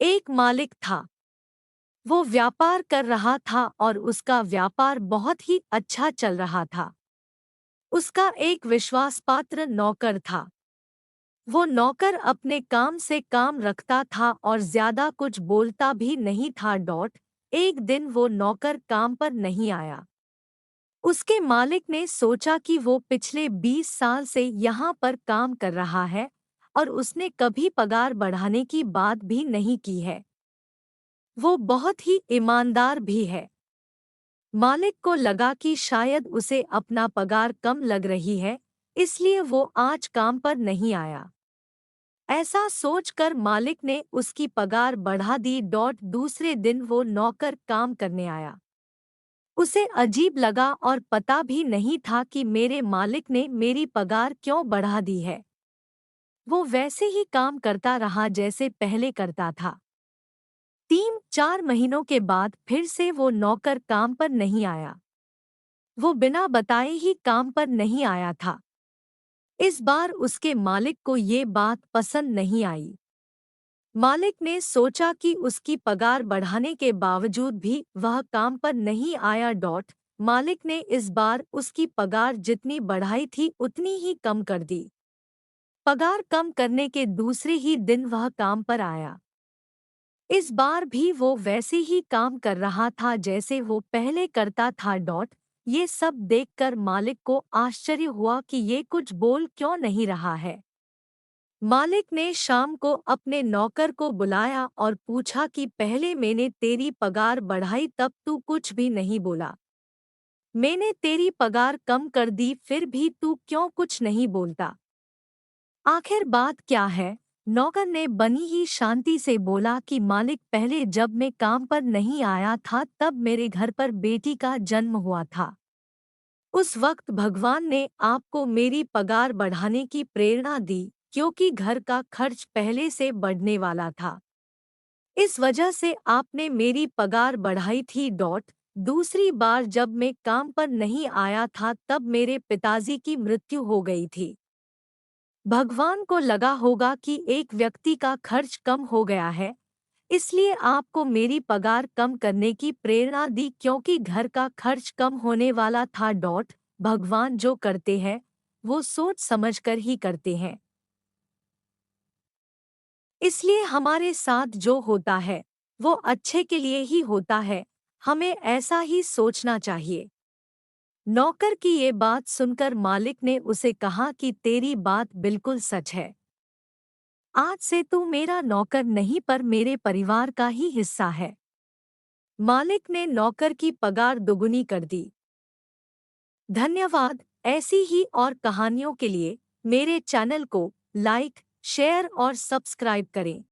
एक मालिक था। वो व्यापार कर रहा था और उसका व्यापार बहुत ही अच्छा चल रहा था। उसका एक विश्वासपात्र नौकर था। वो नौकर अपने काम से काम रखता था और ज्यादा कुछ बोलता भी नहीं था। एक दिन वो नौकर काम पर नहीं आया। उसके मालिक ने सोचा कि वो पिछले 20 साल से यहाँ पर काम कर रहा है और उसने कभी पगार बढ़ाने की बात भी नहीं की है। वो बहुत ही ईमानदार भी है। मालिक को लगा कि शायद उसे अपना पगार कम लग रही है, इसलिए वो आज काम पर नहीं आया। ऐसा सोचकर मालिक ने उसकी पगार बढ़ा दी। दूसरे दिन वो नौकर काम करने आया। उसे अजीब लगा और पता भी नहीं था कि मेरे मालिक ने मेरी पगार क्यों बढ़ा दी है। वो वैसे ही काम करता रहा जैसे पहले करता था। 3-4 महीनों के बाद फिर से वो नौकर काम पर नहीं आया। वो बिना बताए ही काम पर नहीं आया था। इस बार उसके मालिक को ये बात पसंद नहीं आई। मालिक ने सोचा कि उसकी पगार बढ़ाने के बावजूद भी वह काम पर नहीं आया। मालिक ने इस बार उसकी पगार जितनी बढ़ाई थी उतनी ही कम कर दी। पगार कम करने के दूसरे ही दिन वह काम पर आया। इस बार भी वो वैसे ही काम कर रहा था जैसे वो पहले करता था। ये सब देखकर मालिक को आश्चर्य हुआ कि ये कुछ बोल क्यों नहीं रहा है। मालिक ने शाम को अपने नौकर को बुलाया और पूछा कि पहले मैंने तेरी पगार बढ़ाई तब तू कुछ भी नहीं बोला। मैंने तेरी पगार कम कर दी फिर भी तू क्यों कुछ नहीं बोलता। आखिर बात क्या है? नौकर ने बनी ही शांति से बोला कि मालिक, पहले जब मैं काम पर नहीं आया था तब मेरे घर पर बेटी का जन्म हुआ था। उस वक्त भगवान ने आपको मेरी पगार बढ़ाने की प्रेरणा दी क्योंकि घर का खर्च पहले से बढ़ने वाला था। इस वजह से आपने मेरी पगार बढ़ाई थी। दूसरी बार जब मैं काम पर नहीं आया था तब मेरे पिताजी की मृत्यु हो गई थी। भगवान को लगा होगा कि एक व्यक्ति का खर्च कम हो गया है, इसलिए आपको मेरी पगार कम करने की प्रेरणा दी क्योंकि घर का खर्च कम होने वाला था। भगवान जो करते हैं वो सोच समझकर ही करते हैं, इसलिए हमारे साथ जो होता है वो अच्छे के लिए ही होता है। हमें ऐसा ही सोचना चाहिए। नौकर की ये बात सुनकर मालिक ने उसे कहा कि तेरी बात बिल्कुल सच है। आज से तू मेरा नौकर नहीं पर मेरे परिवार का ही हिस्सा है। मालिक ने नौकर की पगार दोगुनी कर दी। धन्यवाद। ऐसी ही और कहानियों के लिए मेरे चैनल को लाइक, शेयर और सब्सक्राइब करें।